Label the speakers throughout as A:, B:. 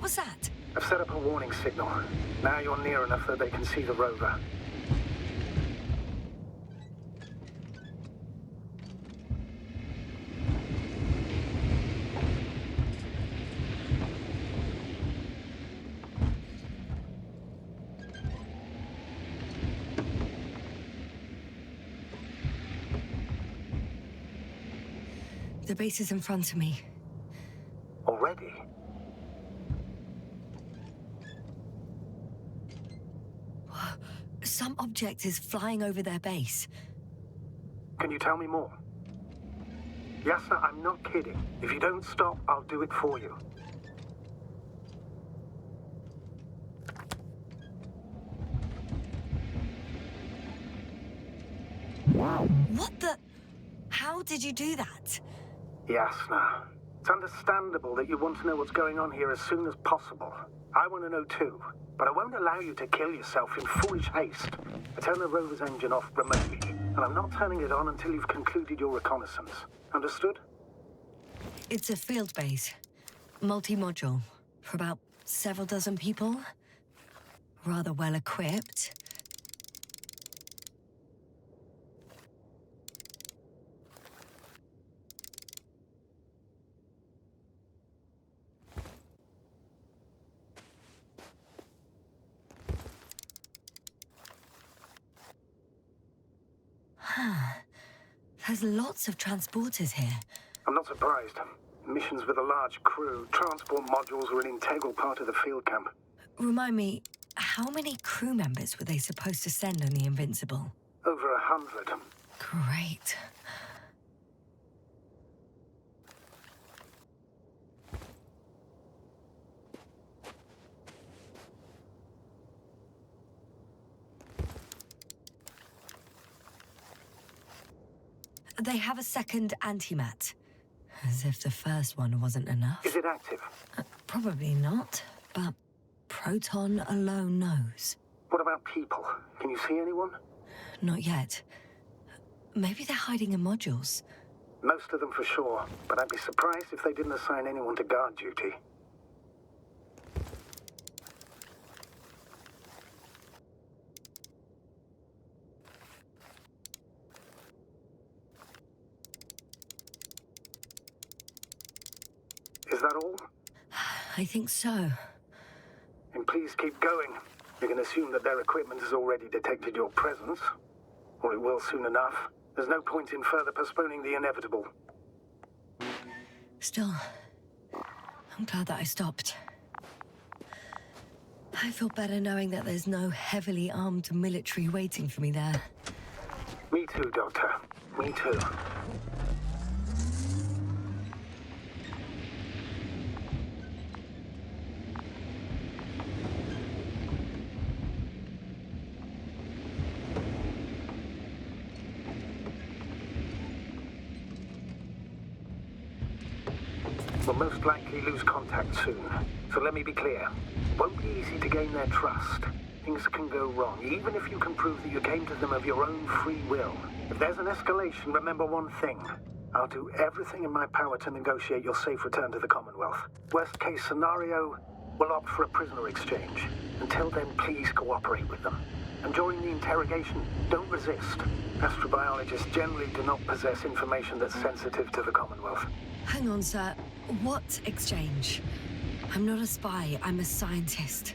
A: was that?
B: I've set up a warning signal. Now you're near enough that they can see the rover.
A: The base is in front of me.
B: Already?
A: Some object is flying over their base.
B: Can you tell me more? Yes, sir, I'm not kidding. If you don't stop, I'll do it for you.
A: What the... How did you do that?
B: Yasna, it's understandable that you want to know what's going on here as soon as possible. I want to know too, but I won't allow you to kill yourself in foolish haste. I turn the rover's engine off remotely, and I'm not turning it on until you've concluded your reconnaissance. Understood?
A: It's a field base. Multi-module. For about several dozen people. Rather well equipped. There's lots of transporters here.
B: I'm not surprised. Missions with a large crew, transport modules were an integral part of the field camp.
A: Remind me, how many crew members were they supposed to send on the Invincible?
B: Over 100.
A: Great. They have a second antimat. As if the first one wasn't enough.
B: Is it active?
A: Probably not, but Proton alone knows.
B: What about people? Can you see anyone?
A: Not yet. Maybe they're hiding in modules.
B: Most of them for sure, but I'd be surprised if they didn't assign anyone to guard duty. Is that all?
A: I think so.
B: And please keep going. You can assume that their equipment has already detected your presence. Or it will soon enough. There's no point in further postponing the inevitable.
A: Still, I'm glad that I stopped. I feel better knowing that there's no heavily armed military waiting for me there.
B: Me too, Doctor. Me too. We'll most likely lose contact soon. So let me be clear. It won't be easy to gain their trust. Things can go wrong, even if you can prove that you came to them of your own free will. If there's an escalation, remember one thing. I'll do everything in my power to negotiate your safe return to the Commonwealth. Worst case scenario, we'll opt for a prisoner exchange. Until then, please cooperate with them. And during the interrogation, don't resist. Astrobiologists generally do not possess information that's sensitive to the Commonwealth.
A: Hang on, sir. What exchange? I'm not a spy, I'm a scientist.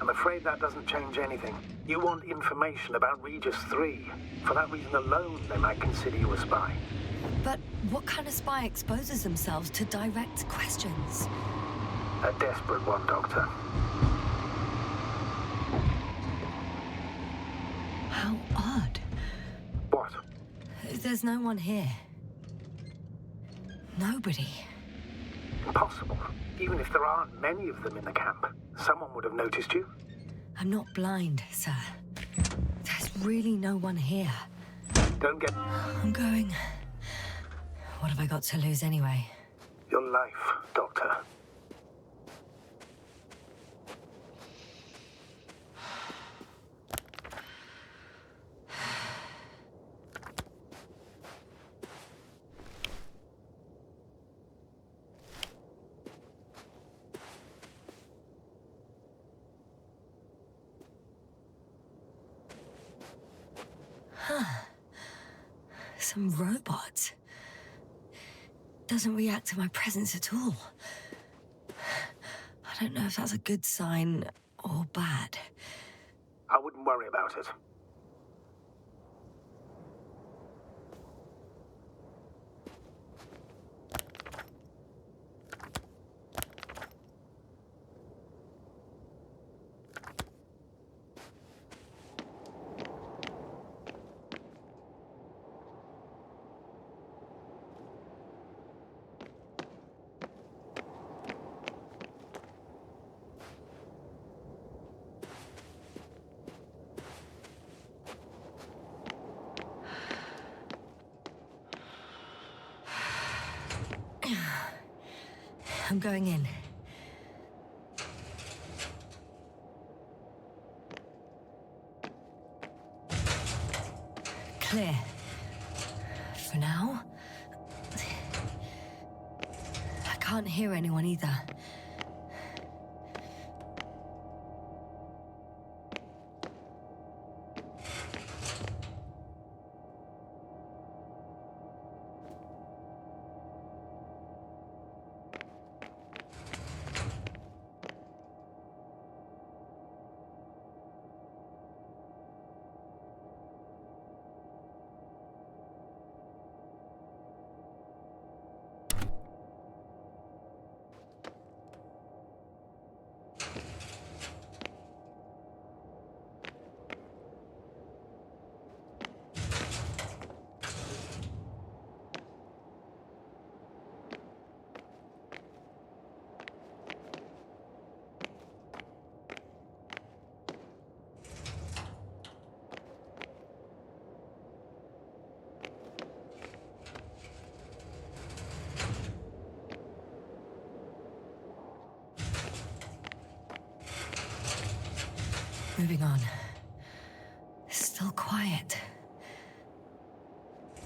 B: I'm afraid that doesn't change anything. You want information about Regis 3. For that reason alone, they might consider you a spy.
A: But what kind of spy exposes themselves to direct questions?
B: A desperate one, Doctor.
A: How odd.
B: What?
A: There's no one here. Nobody.
B: Impossible. Even if there aren't many of them in the camp, someone would have noticed you.
A: I'm not blind, sir. There's really no one here.
B: Don't get...
A: I'm going. What have I got to lose anyway?
B: Your life, Doctor.
A: Some robot. Doesn't react to my presence at all. I don't know if that's a good sign or bad.
B: I wouldn't worry about it.
A: I'm going in. Clear. For now. I can't hear anyone either. Moving on. Still quiet.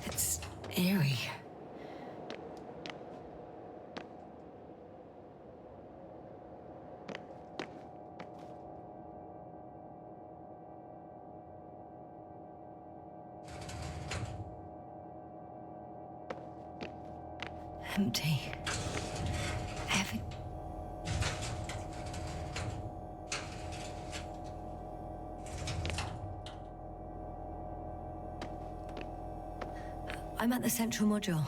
A: It's eerie. Empty. Every... I'm at the central module.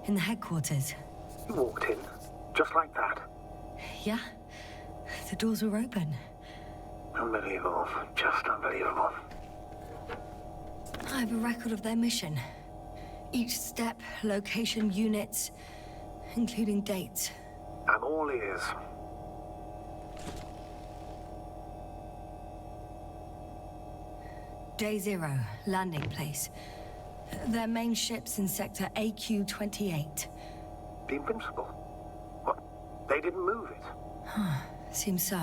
A: In the headquarters.
B: You walked in, just like that.
A: Yeah. The doors were open.
B: Unbelievable. Just unbelievable.
A: I have a record of their mission. Each step, location, units, including dates.
B: I'm all ears.
A: Day 0, landing place. Their main ship's in sector AQ-28.
B: The Invincible? What? They didn't move it?
A: Seems so.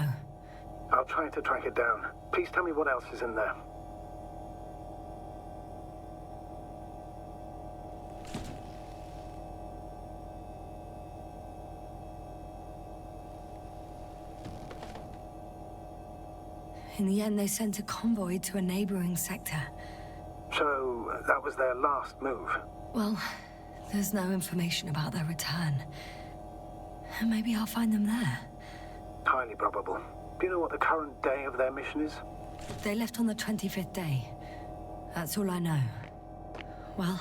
B: I'll try to track it down. Please tell me what else is in there.
A: In the end, they sent a convoy to a neighboring sector.
B: So, that was their last move?
A: Well, there's no information about their return. Maybe I'll find them there.
B: Highly probable. Do you know what the current day of their mission is?
A: They left on the 25th day. That's all I know. Well,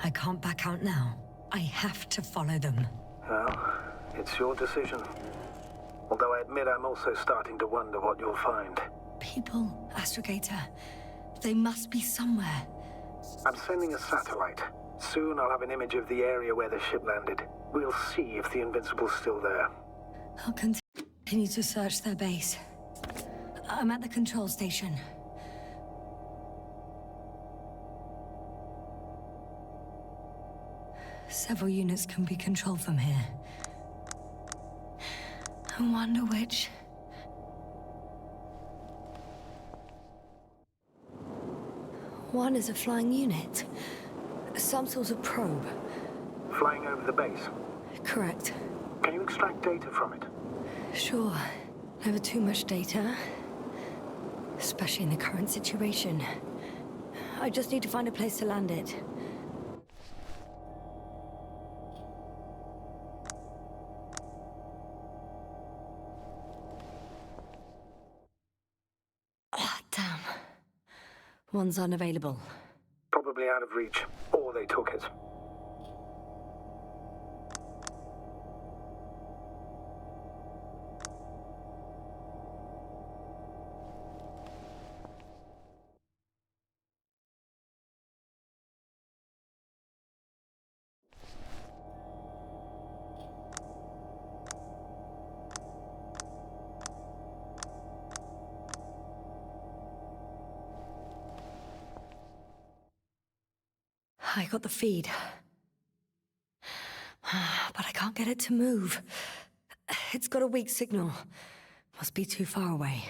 A: I can't back out now. I have to follow them.
B: Well, it's your decision. Although I admit I'm also starting to wonder what you'll find.
A: People, Astrogator. They must be somewhere.
B: I'm sending a satellite. Soon I'll have an image of the area where the ship landed. We'll see if the Invincible's still there.
A: I'll continue to search their base. I'm at the control station. Several units can be controlled from here. I wonder which... One is a flying unit. Some sort of probe.
B: Flying over the base?
A: Correct.
B: Can you extract data from it?
A: Sure. Never too much data. Especially in the current situation. I just need to find a place to land it. One's unavailable.
B: Probably out of reach, or they took it.
A: I got the feed. But I can't get it to move. It's got a weak signal. Must be too far away.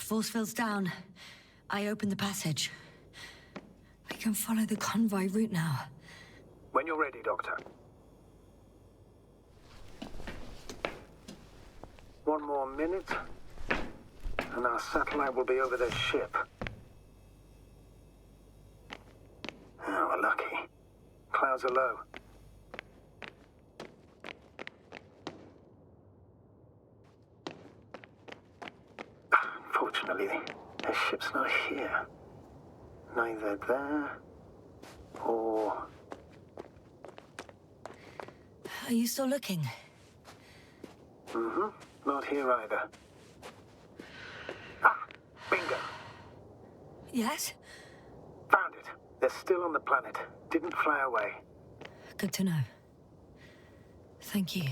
A: Force field's down. I opened the passage. I can follow the convoy route now.
B: When you're ready, Doctor. One more minute, and our satellite will be over their ship. Oh, we're lucky. Clouds are low. Unfortunately, their ship's not here. Neither there, or...
A: Are you still looking?
B: Mm-hmm. Not here either. Ah! Bingo!
A: Yes?
B: Found it. They're still on the planet. Didn't fly away.
A: Good to know. Thank you.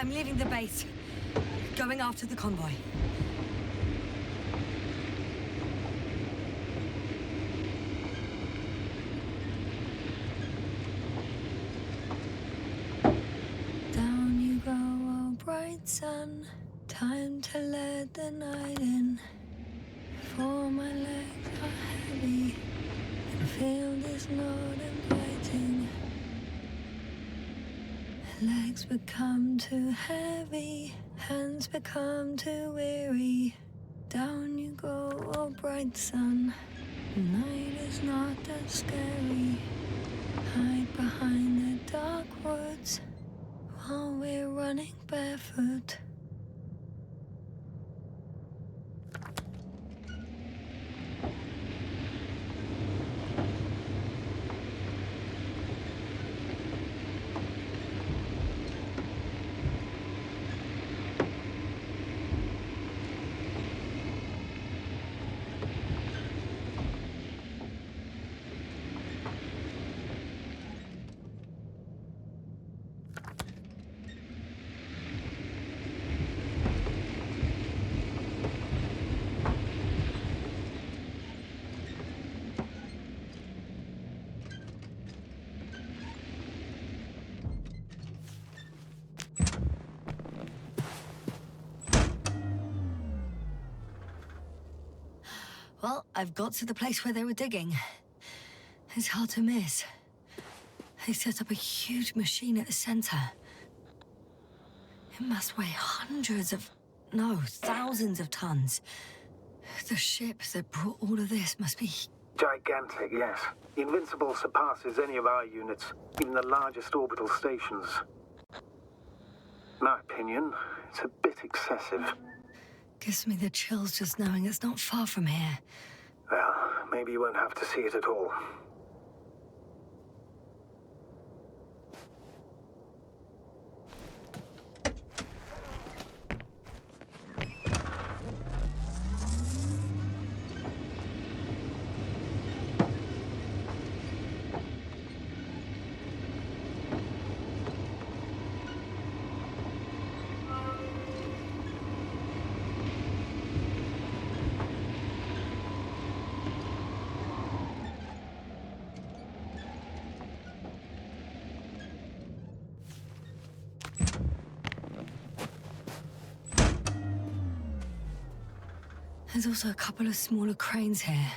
A: I'm leaving the base. Going after the convoy. Down you go, oh bright sun. Time to let the night in. For my legs are heavy. The field is not inviting. Legs become too heavy, hands become too weary. Down you go, oh bright sun. Night is not that scary. Hide behind the dark woods while we're running barefoot. Well, I've got to the place where they were digging. It's hard to miss. They set up a huge machine at the center. It must weigh thousands of tons. The ship that brought all of this must be...
B: Gigantic, yes. The Invincible surpasses any of our units, even the largest orbital stations. In my opinion, it's a bit excessive.
A: Gives me the chills just knowing it's not far from here.
B: Well, maybe you won't have to see it at all.
A: There's also a couple of smaller cranes here.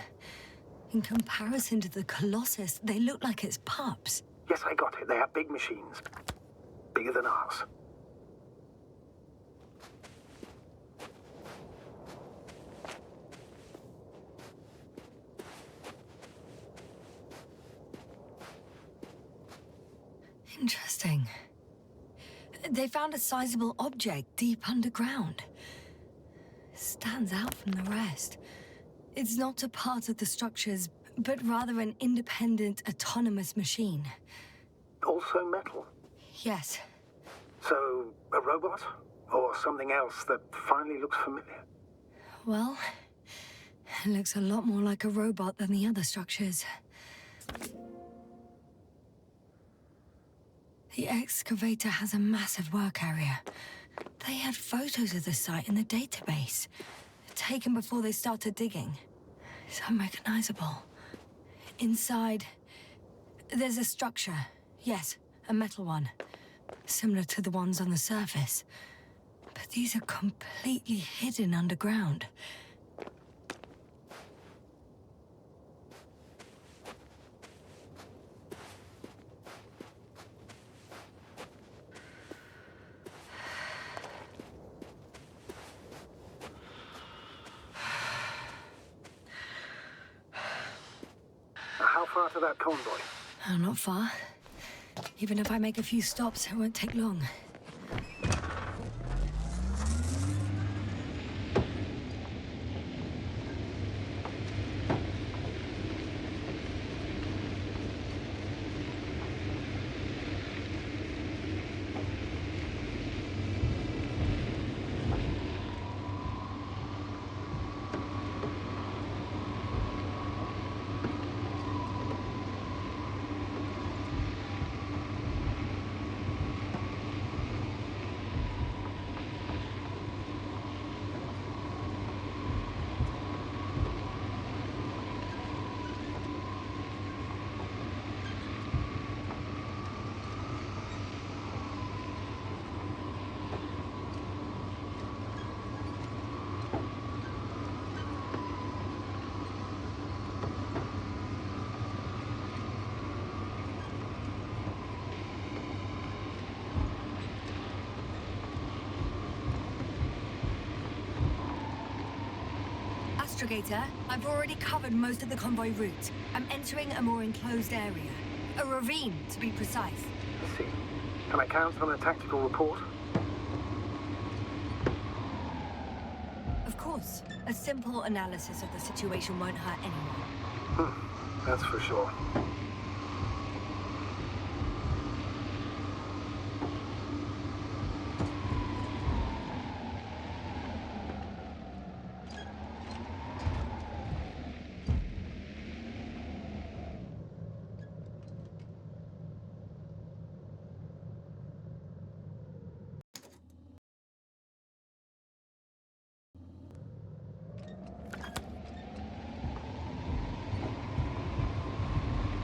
A: In comparison to the Colossus, they look like it's pups.
B: Yes, I got it. They are big machines. Bigger than ours.
A: Interesting. They found a sizable object deep underground. Stands out from the rest. It's not a part of the structures, but rather an independent, autonomous machine.
B: Also metal?
A: Yes.
B: So, a robot? Or something else that finally looks familiar?
A: Well, it looks a lot more like a robot than the other structures. The excavator has a massive work area. They had photos of the site in the database, taken before they started digging. It's unrecognizable. Inside, there's a structure. Yes, a metal one. Similar to the ones on the surface. But these are completely hidden underground.
B: How far to that convoy?
A: Oh, not far. Even if I make a few stops, it won't take long. Astrogator, I've already covered most of the convoy route. I'm entering a more enclosed area. A ravine, to be precise.
B: I see. Can I count on a tactical report?
A: Of course. A simple analysis of the situation won't hurt anyone.
B: That's for sure.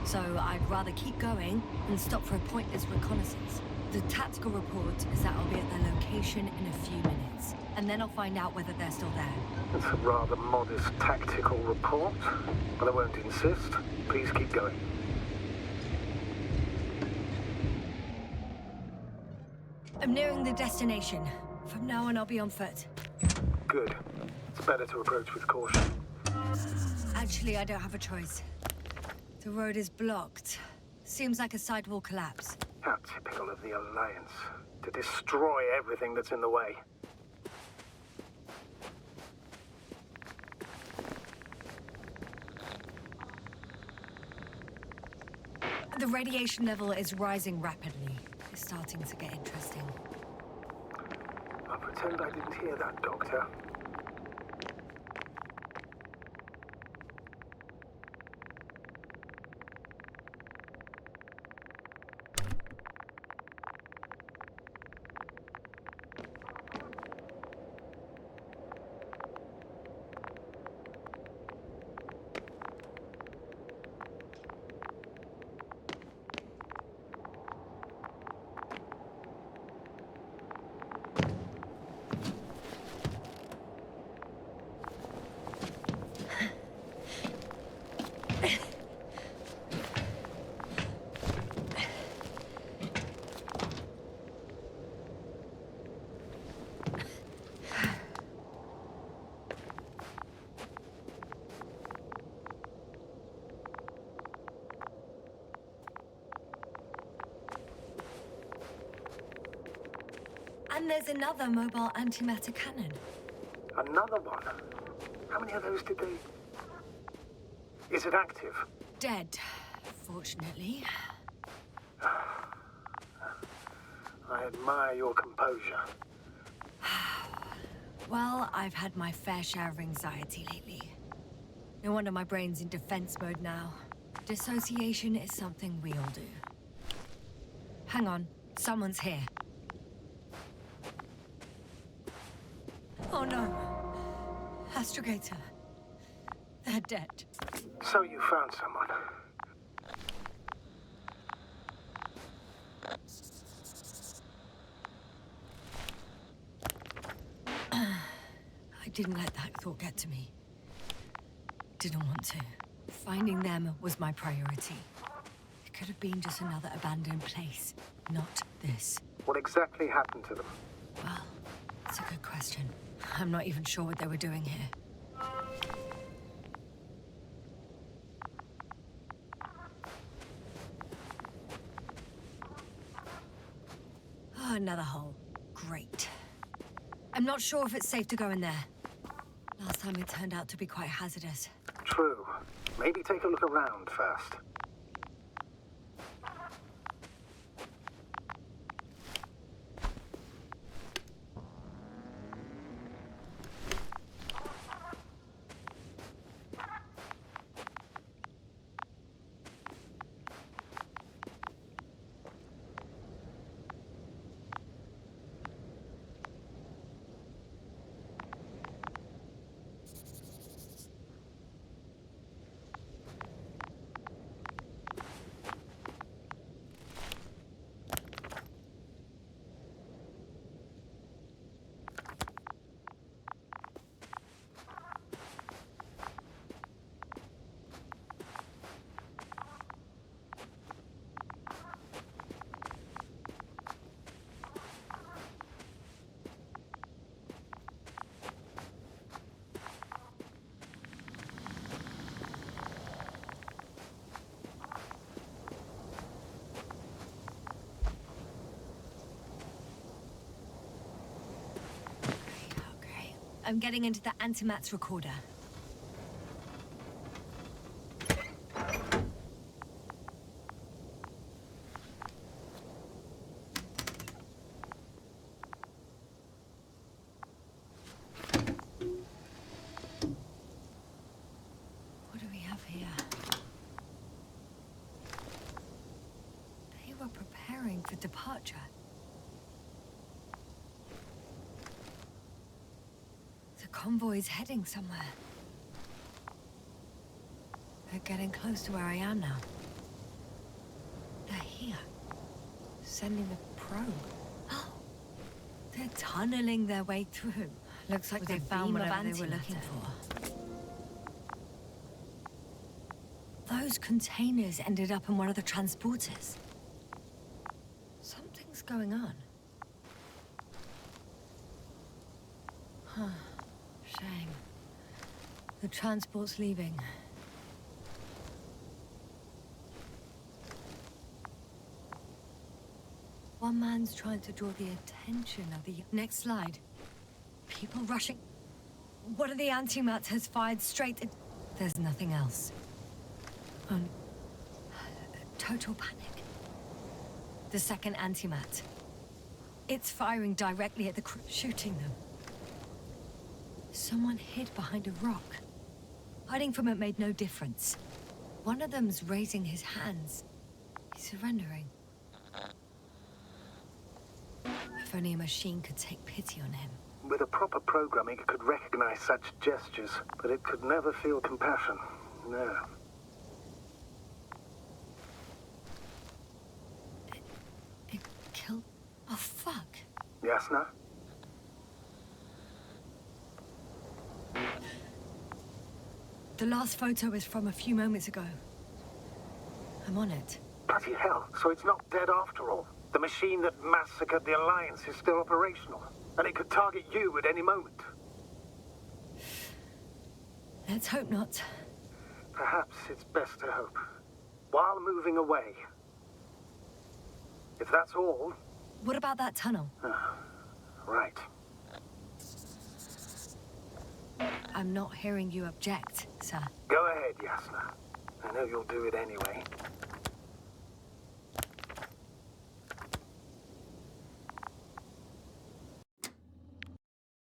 A: So I'd rather keep going than stop for a pointless reconnaissance. The tactical report is that I'll be at their location in a few minutes, and then I'll find out whether they're still there.
B: It's a rather modest tactical report, but I won't insist. Please keep going.
A: I'm nearing the destination. From now on, I'll be on foot.
B: Good. It's better to approach with caution.
A: Actually, I don't have a choice. The road is blocked. Seems like a sidewall collapse.
B: How typical of the Alliance. To destroy everything that's in the way.
A: The radiation level is rising rapidly. It's starting to get interesting.
B: I'll pretend I didn't hear that, Doctor.
A: And there's another mobile antimatter cannon.
B: Another one? How many of those did they... Is it active?
A: Dead, fortunately.
B: I admire your composure.
A: Well, I've had my fair share of anxiety lately. No wonder my brain's in defense mode now. Dissociation is something we all do. Hang on, someone's here. Oh no. Astrogator. They're dead.
B: So you found someone.
A: I didn't let that thought get to me. Didn't want to. Finding them was my priority. It could have been just another abandoned place, not this.
B: What exactly happened to them?
A: Well, that's a good question. I'm not even sure what they were doing here. Oh, another hole. Great. I'm not sure if it's safe to go in there. Last time it turned out to be quite hazardous.
B: True. Maybe take a look around first.
A: I'm getting into the antimat's recorder. What do we have here? They were preparing for departure. The convoy's heading somewhere. They're getting close to where I am now. They're here. Sending a probe. Oh, they're tunneling their way through. Looks like they found whatever they were looking for. Those containers ended up in one of the transporters. Something's going on. Huh. Shame. The transport's leaving. One man's trying to draw the attention of the... Next slide. People rushing. One of the antimats has fired straight at... There's nothing else. Total panic. The second antimat. It's firing directly at the crew, shooting them. Someone hid behind a rock. Hiding from it made no difference. One of them's raising his hands. He's surrendering. If only a machine could take pity on him.
B: With a proper programming, it could recognize such gestures, but it could never feel compassion. No.
A: It killed... Oh, fuck.
B: Yasna?
A: The last photo is from a few moments ago. I'm on it.
B: Bloody hell, so it's not dead after all. The machine that massacred the Alliance is still operational, and it could target you at any moment.
A: Let's hope not.
B: Perhaps it's best to hope. While moving away. If that's all...
A: What about that tunnel?
B: Right.
A: I'm not hearing you object, sir.
B: Go ahead, Yasna. I know you'll do it anyway.